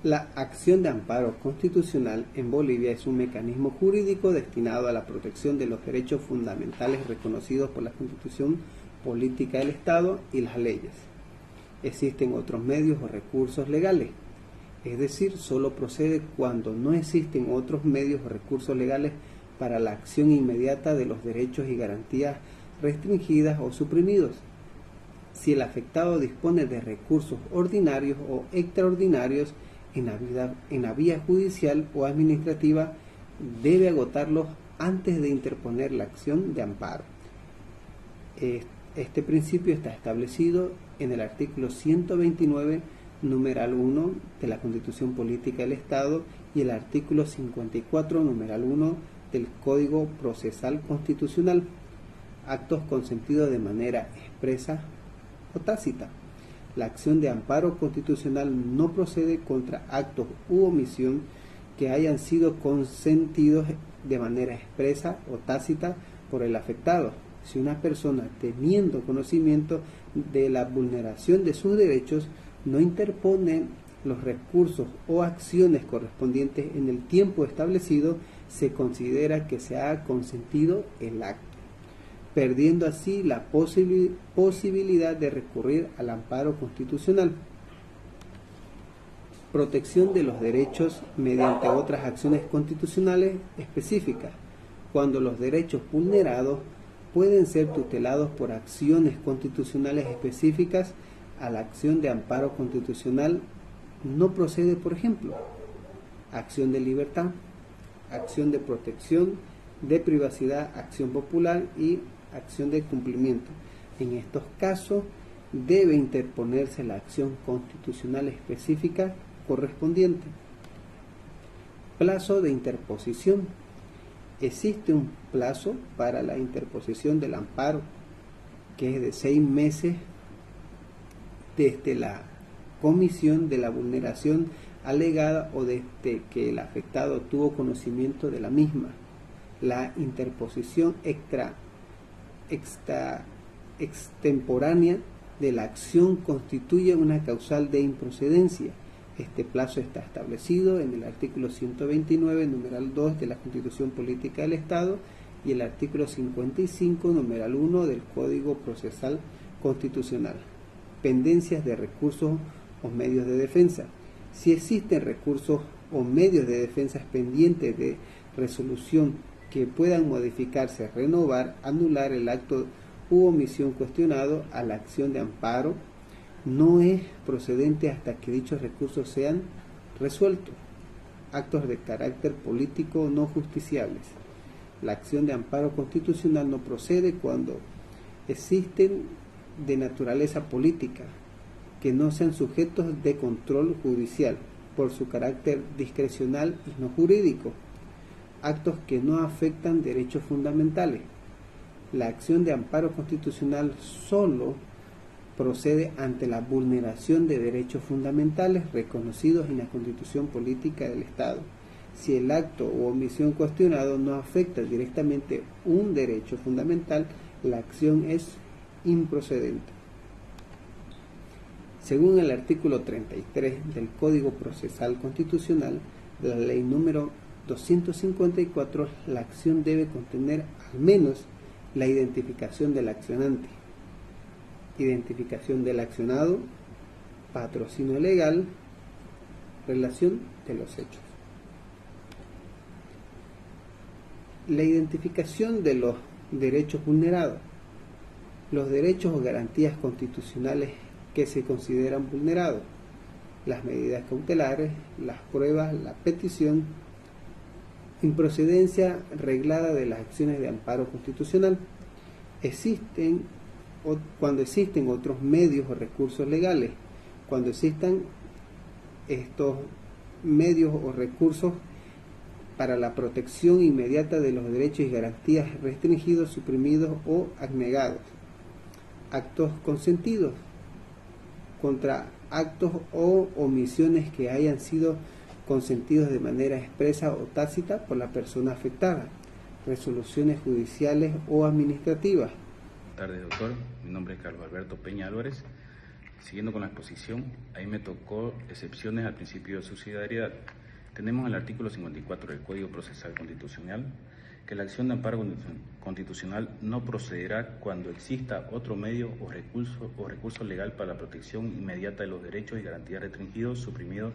La acción de amparo constitucional en Bolivia es un mecanismo jurídico destinado a la protección de los derechos fundamentales reconocidos por la Constitución Política del Estado y las leyes. Existen otros medios o recursos legales, es decir, solo procede cuando no existen otros medios o recursos legales para la acción inmediata de los derechos y garantías restringidas o suprimidos. Si el afectado dispone de recursos ordinarios o extraordinarios en la vía judicial o administrativa, debe agotarlos antes de interponer la acción de amparo. Este principio está establecido en el artículo 129, numeral 1 de la Constitución Política del Estado y el artículo 54, numeral 1 del Código Procesal Constitucional. Actos consentidos de manera expresa o tácita. La acción de amparo constitucional no procede contra actos u omisión que hayan sido consentidos de manera expresa o tácita por el afectado. Si una persona, teniendo conocimiento de la vulneración de sus derechos, no interpone los recursos o acciones correspondientes en el tiempo establecido, se considera que se ha consentido el acto, perdiendo así la posibilidad de recurrir al amparo constitucional. Protección de los derechos mediante otras acciones constitucionales específicas. Cuando los derechos vulnerados pueden ser tutelados por acciones constitucionales específicas, a la acción de amparo constitucional no procede, por ejemplo, acción de libertad, acción de protección, de privacidad, acción popular y acción de cumplimiento. En estos casos debe interponerse la acción constitucional específica correspondiente. Plazo de interposición. Existe un plazo para la interposición del amparo que es de 6 meses desde la comisión de la vulneración alegada o desde que el afectado tuvo conocimiento de la misma. La interposición extemporánea de la acción constituye una causal de improcedencia. Este plazo está establecido en el artículo 129, numeral 2 de la Constitución Política del Estado y el artículo 55, numeral 1 del Código Procesal Constitucional. Pendencias de recursos o medios de defensa. Si existen recursos o medios de defensa pendientes de resolución que puedan modificarse, renovar, anular el acto u omisión cuestionado, a la acción de amparo no es procedente hasta que dichos recursos sean resueltos. Actos de carácter político no justiciables. La acción de amparo constitucional no procede cuando existen de naturaleza política, que no sean sujetos de control judicial por su carácter discrecional y no jurídico. Actos que no afectan derechos fundamentales. La acción de amparo constitucional solo procede ante la vulneración de derechos fundamentales reconocidos en la Constitución Política del Estado. Si el acto o omisión cuestionado no afecta directamente un derecho fundamental, la acción es improcedente. Según el artículo 33 del Código Procesal Constitucional, de la ley número 254, la acción debe contener al menos la identificación del accionante, identificación del accionado, patrocinio legal, relación de los hechos. La identificación de los derechos vulnerados. Los derechos o garantías constitucionales que se consideran vulnerados, las medidas cautelares, las pruebas, la petición, improcedencia reglada de las acciones de amparo constitucional. Cuando existen otros medios o recursos legales, cuando existan estos medios o recursos para la protección inmediata de los derechos y garantías restringidos, suprimidos o anegados. Actos consentidos contra actos o omisiones que hayan sido consentidos de manera expresa o tácita por la persona afectada. Resoluciones judiciales o administrativas. Buenas tardes, doctor. Mi nombre es Carlos Alberto Peña Álvarez. Siguiendo con la exposición, ahí me tocó excepciones al principio de subsidiariedad. Tenemos el artículo 54 del Código Procesal Constitucional que la acción de amparo constitucional no procederá cuando exista otro medio o recurso legal para la protección inmediata de los derechos y garantías restringidos, suprimidos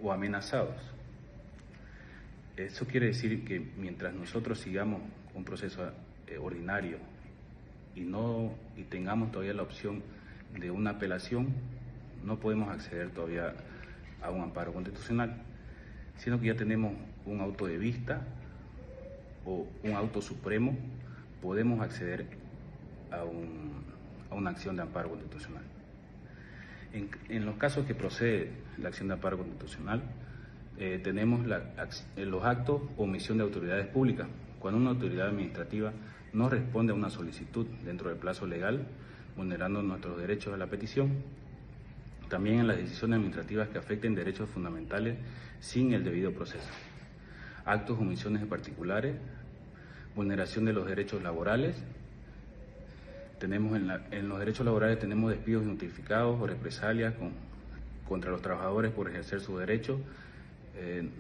o amenazados. Eso quiere decir que mientras nosotros sigamos un proceso ordinario y tengamos todavía la opción de una apelación, no podemos acceder todavía a un amparo constitucional, sino que ya tenemos un auto de vista o un auto supremo, podemos acceder a una acción de amparo constitucional. En los casos que procede la acción de amparo constitucional, tenemos los actos o omisión de autoridades públicas. Cuando una autoridad administrativa no responde a una solicitud dentro del plazo legal, vulnerando nuestros derechos a la petición. También en las decisiones administrativas que afecten derechos fundamentales sin el debido proceso. Actos o omisiones de particulares, vulneración de los derechos laborales. En los derechos laborales tenemos despidos injustificados o represalias contra los trabajadores por ejercer sus derechos.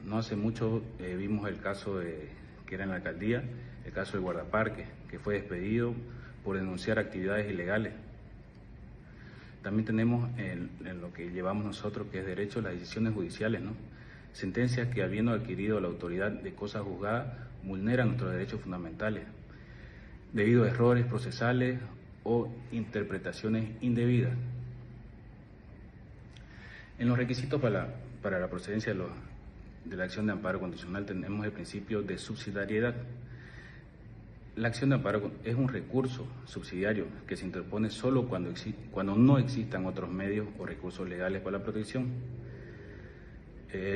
No hace mucho vimos el caso que era en la alcaldía, el caso del guardaparque, que fue despedido por denunciar actividades ilegales. También tenemos en lo que llevamos nosotros, que es derecho, las decisiones judiciales, ¿no? Sentencias que, habiendo adquirido la autoridad de cosas juzgadas, vulneran nuestros derechos fundamentales, debido a errores procesales o interpretaciones indebidas. En los requisitos para la procedencia de la acción de amparo constitucional tenemos el principio de subsidiariedad. La acción de amparo es un recurso subsidiario que se interpone solo cuando no existan otros medios o recursos legales para la protección.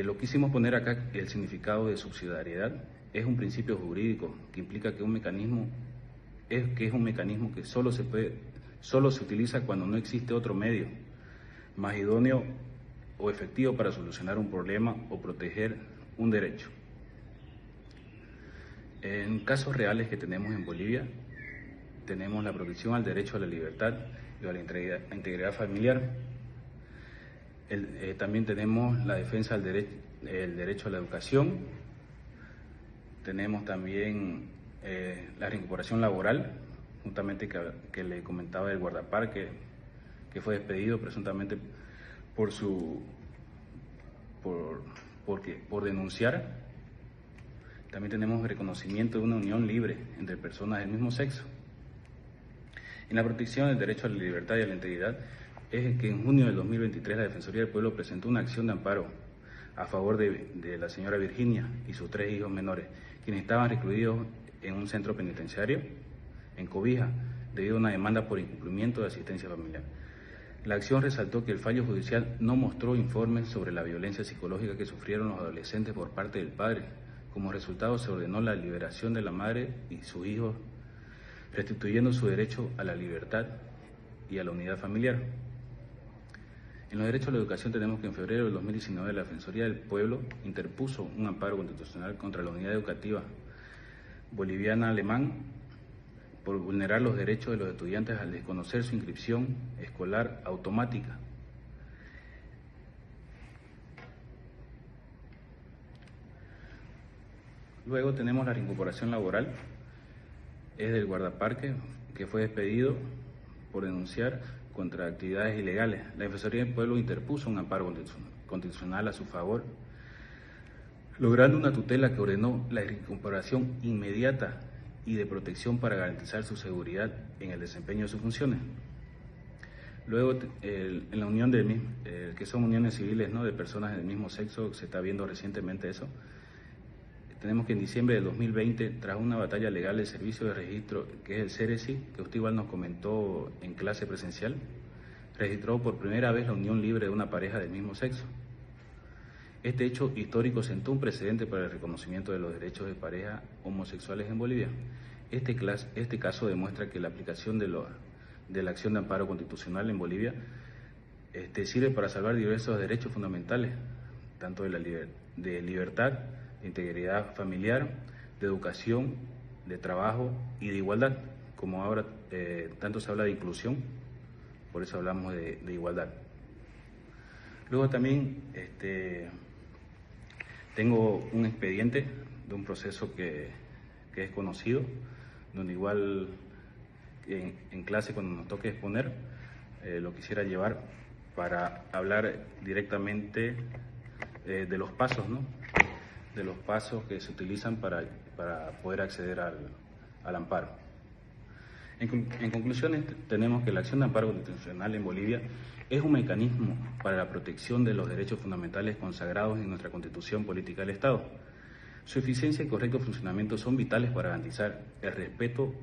Lo quisimos poner acá, el significado de subsidiariedad es un principio jurídico que implica que es un mecanismo que solo se utiliza cuando no existe otro medio más idóneo o efectivo para solucionar un problema o proteger un derecho. En casos reales que tenemos en Bolivia, tenemos la protección al derecho a la libertad y a la integridad familiar. También tenemos la defensa del derecho a la educación. Tenemos también la recuperación laboral, justamente que le comentaba del guardaparque, que fue despedido presuntamente por denunciar. También tenemos reconocimiento de una unión libre entre personas del mismo sexo. En la protección del derecho a la libertad y a la integridad es que en junio del 2023 la Defensoría del Pueblo presentó una acción de amparo a favor de la señora Virginia y sus 3 hijos menores, quienes estaban recluidos en un centro penitenciario en Cobija, debido a una demanda por incumplimiento de asistencia familiar. La acción resaltó que el fallo judicial no mostró informes sobre la violencia psicológica que sufrieron los adolescentes por parte del padre. Como resultado, se ordenó la liberación de la madre y sus hijos, restituyendo su derecho a la libertad y a la unidad familiar. En los derechos a la educación tenemos que en febrero del 2019 la Defensoría del Pueblo interpuso un amparo constitucional contra la unidad educativa boliviana Alemán por vulnerar los derechos de los estudiantes al desconocer su inscripción escolar automática. Luego tenemos la reincorporación laboral, es del guardaparque que fue despedido por denunciar contra actividades ilegales. La Defensoría del Pueblo interpuso un amparo constitucional a su favor, logrando una tutela que ordenó la reincorporación inmediata y de protección para garantizar su seguridad en el desempeño de sus funciones. Luego, en la unión que son uniones civiles, ¿no?, de personas del mismo sexo, se está viendo recientemente eso. Tenemos que en diciembre del 2020, tras una batalla legal, el Servicio de Registro, que es el CERESI, que usted igual nos comentó en clase presencial, registró por primera vez la unión libre de una pareja del mismo sexo. Este hecho histórico sentó un precedente para el reconocimiento de los derechos de parejas homosexuales en Bolivia. Este caso demuestra que la aplicación de la acción de amparo constitucional en Bolivia sirve para salvar diversos derechos fundamentales, tanto de libertad, de integridad familiar, de educación, de trabajo y de igualdad, como ahora tanto se habla de inclusión, por eso hablamos de igualdad. Luego también tengo un expediente de un proceso que es conocido, donde igual en clase cuando nos toque exponer, lo quisiera llevar para hablar directamente de los pasos, ¿no? De los pasos que se utilizan para poder acceder al amparo. En conclusión, tenemos que la acción de amparo constitucional en Bolivia es un mecanismo para la protección de los derechos fundamentales consagrados en nuestra Constitución Política del Estado. Su eficiencia y correcto funcionamiento son vitales para garantizar el respeto